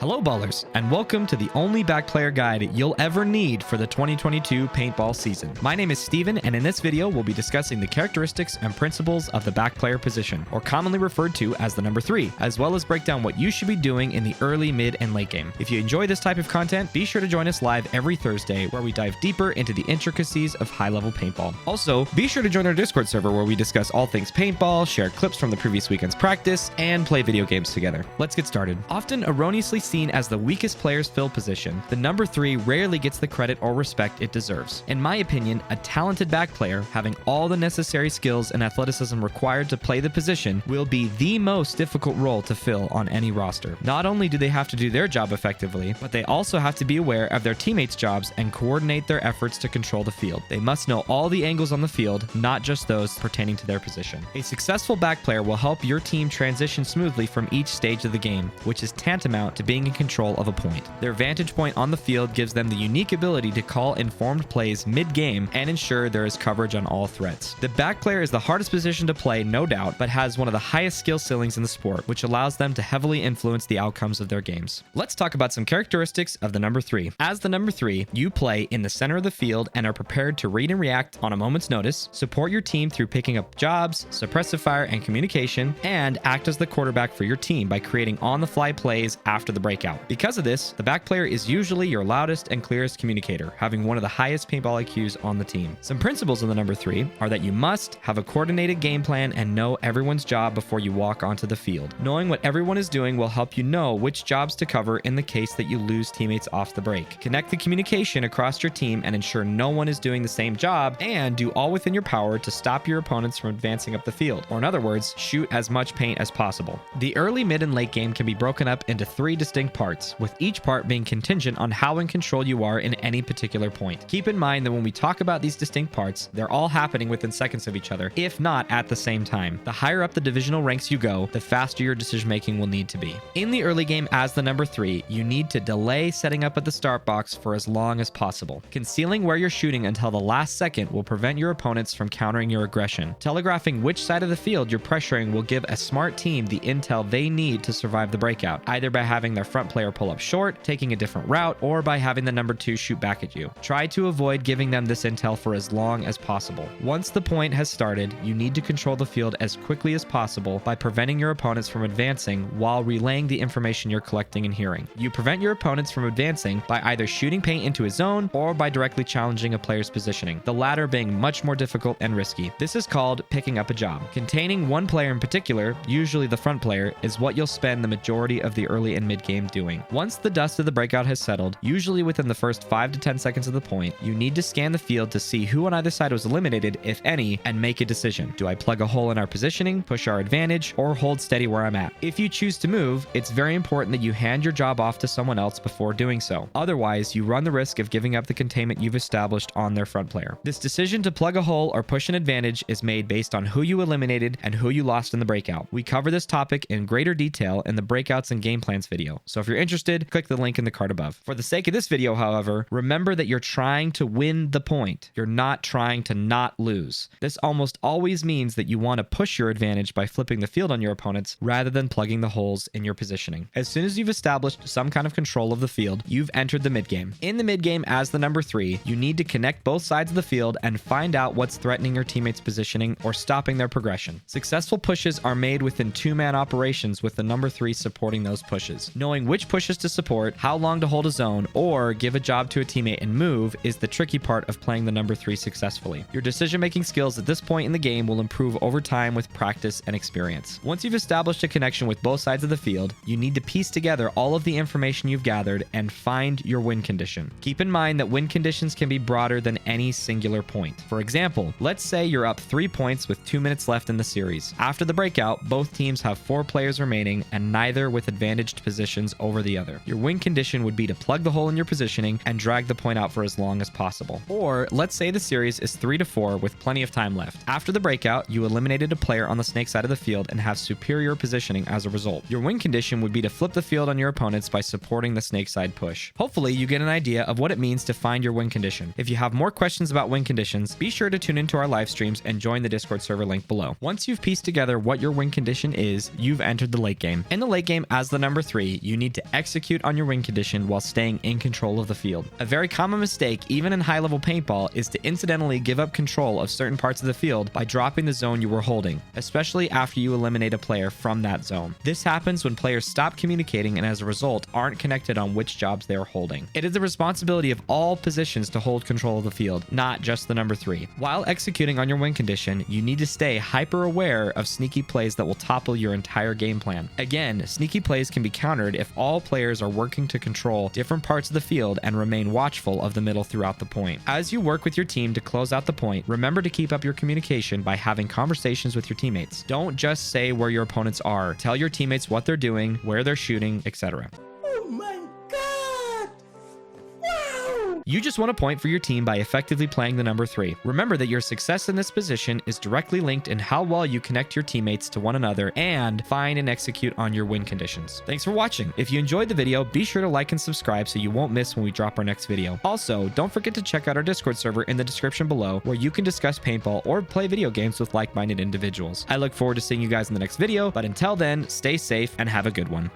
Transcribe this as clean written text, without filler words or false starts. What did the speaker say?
Hello ballers, and welcome to the only back player guide you'll ever need for the 2022 paintball season. My name is Steven, and in this video we'll be discussing the characteristics and principles of the back player position, or commonly referred to as the number 3, as well as break down what you should be doing in the early, mid, and late game. If you enjoy this type of content, be sure to join us live every Thursday where we dive deeper into the intricacies of high-level paintball. Also, be sure to join our Discord server where we discuss all things paintball, share clips from the previous weekend's practice, and play video games together. Let's get started. Often erroneously seen as the weakest player's fill position, the number 3 rarely gets the credit or respect it deserves. In my opinion, a talented back player having all the necessary skills and athleticism required to play the position will be the most difficult role to fill on any roster. Not only do they have to do their job effectively, but they also have to be aware of their teammates' jobs and coordinate their efforts to control the field. They must know all the angles on the field, not just those pertaining to their position. A successful back player will help your team transition smoothly from each stage of the game, which is tantamount to being in control of a point. Their vantage point on the field gives them the unique ability to call informed plays mid-game and ensure there is coverage on all threats. The back player is the hardest position to play, no doubt, but has one of the highest skill ceilings in the sport, which allows them to heavily influence the outcomes of their games. Let's talk about some characteristics of the number 3. As the number 3, you play in the center of the field and are prepared to read and react on a moment's notice, support your team through picking up jobs, suppressive fire and communication, and act as the quarterback for your team by creating on-the-fly plays after the breakout. Because of this, the back player is usually your loudest and clearest communicator, having one of the highest paintball IQs on the team. Some principles of the number 3 are that you must have a coordinated game plan and know everyone's job before you walk onto the field. Knowing what everyone is doing will help you know which jobs to cover in the case that you lose teammates off the break. Connect the communication across your team and ensure no one is doing the same job, and do all within your power to stop your opponents from advancing up the field, or in other words, shoot as much paint as possible. The early, mid, and late game can be broken up into 3 distinct parts, with each part being contingent on how in control you are in any particular point. Keep in mind that when we talk about these distinct parts, they're all happening within seconds of each other, if not at the same time. The higher up the divisional ranks you go, the faster your decision making will need to be. In the early game as the number 3, you need to delay setting up at the start box for as long as possible. Concealing where you're shooting until the last second will prevent your opponents from countering your aggression. Telegraphing which side of the field you're pressuring will give a smart team the intel they need to survive the breakout, either by having their front player pull up short, taking a different route, or by having the number 2 shoot back at you. Try to avoid giving them this intel for as long as possible. Once the point has started, you need to control the field as quickly as possible by preventing your opponents from advancing while relaying the information you're collecting and hearing. You prevent your opponents from advancing by either shooting paint into a zone or by directly challenging a player's positioning, the latter being much more difficult and risky. This is called picking up a job. Containing one player in particular, usually the front player, is what you'll spend the majority of the early and mid game doing. Once the dust of the breakout has settled, usually within the first 5 to 10 seconds of the point, you need to scan the field to see who on either side was eliminated, if any, and make a decision. Do I plug a hole in our positioning, push our advantage, or hold steady where I'm at? If you choose to move, it's very important that you hand your job off to someone else before doing so. Otherwise, you run the risk of giving up the containment you've established on their front player. This decision to plug a hole or push an advantage is made based on who you eliminated and who you lost in the breakout. We cover this topic in greater detail in the breakouts and game plans video, so if you're interested, click the link in the card above. For the sake of this video, however, remember that you're trying to win the point. You're not trying to not lose. This almost always means that you want to push your advantage by flipping the field on your opponents rather than plugging the holes in your positioning. As soon as you've established some kind of control of the field, you've entered the mid game. In the mid game as the number 3, you need to connect both sides of the field and find out what's threatening your teammates' positioning or stopping their progression. Successful pushes are made within 2-man operations, with the number 3 supporting those pushes. Knowing which pushes to support, how long to hold a zone, or give a job to a teammate and move is the tricky part of playing the number 3 successfully. Your decision-making skills at this point in the game will improve over time with practice and experience. Once you've established a connection with both sides of the field, you need to piece together all of the information you've gathered and find your win condition. Keep in mind that win conditions can be broader than any singular point. For example, let's say you're up 3 points with 2 minutes left in the series. After the breakout, both teams have 4 players remaining and neither with advantaged positions over the other. Your win condition would be to plug the hole in your positioning and drag the point out for as long as possible. Or let's say the series is 3-4 with plenty of time left. After the breakout, you eliminated a player on the snake side of the field and have superior positioning as a result. Your win condition would be to flip the field on your opponents by supporting the snake side push. Hopefully, you get an idea of what it means to find your win condition. If you have more questions about win conditions, be sure to tune into our live streams and join the Discord server link below. Once you've pieced together what your win condition is, you've entered the late game. In the late game as the number 3, you you need to execute on your win condition while staying in control of the field. A very common mistake, even in high-level paintball, is to incidentally give up control of certain parts of the field by dropping the zone you were holding, especially after you eliminate a player from that zone. This happens when players stop communicating and as a result aren't connected on which jobs they are holding. It is the responsibility of all positions to hold control of the field, not just the number 3. While executing on your win condition, you need to stay hyper aware of sneaky plays that will topple your entire game plan. Again, sneaky plays can be countered if all players are working to control different parts of the field and remain watchful of the middle throughout the point. As you work with your team to close out the point, remember to keep up your communication by having conversations with your teammates. Don't just say where your opponents are. Tell your teammates what they're doing, where they're shooting, etc. Oh my God! Wow! You just won a point for your team by effectively playing the number 3. Remember that your success in this position is directly linked in how well you connect your teammates to one another and find and execute on your win conditions. Thanks for watching. If you enjoyed the video, be sure to like and subscribe so you won't miss when we drop our next video. Also, don't forget to check out our Discord server in the description below where you can discuss paintball or play video games with like-minded individuals. I look forward to seeing you guys in the next video, but until then, stay safe and have a good one.